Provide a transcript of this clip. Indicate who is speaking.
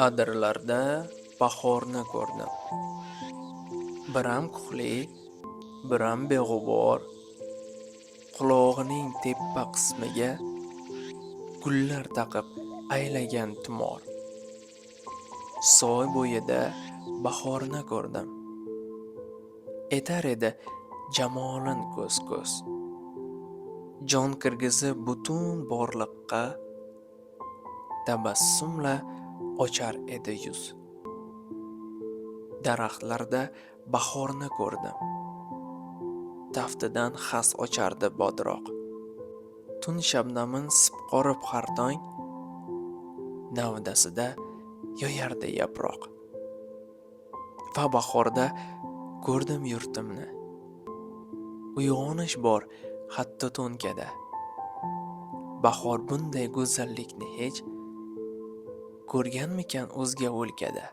Speaker 1: Adirlarda bahorni ko'rdim. Biram kuchli, biram beg'ubor. Qulog'ining teppa qismiga gullar taqib aylagan tumor. Soy bo'yida bahorni ko'rdim. Etar edi jamolin ko'z-ko'z. Jon kirgizib butun borliqqa tabassumla ochar edi yuz. Daraxtlarda bahorni ko'rdim. Taftidan xas ochardi bodroq. Tun shabnamin sipqorib har tong, navdasida yoyardi yaproq. Va bahorda ko'rdim yurtimni. Uyg'onish bor hatto to'nkada. Bahor bunday go'zallikni hech ko'rganmikan o'zga o'lkada?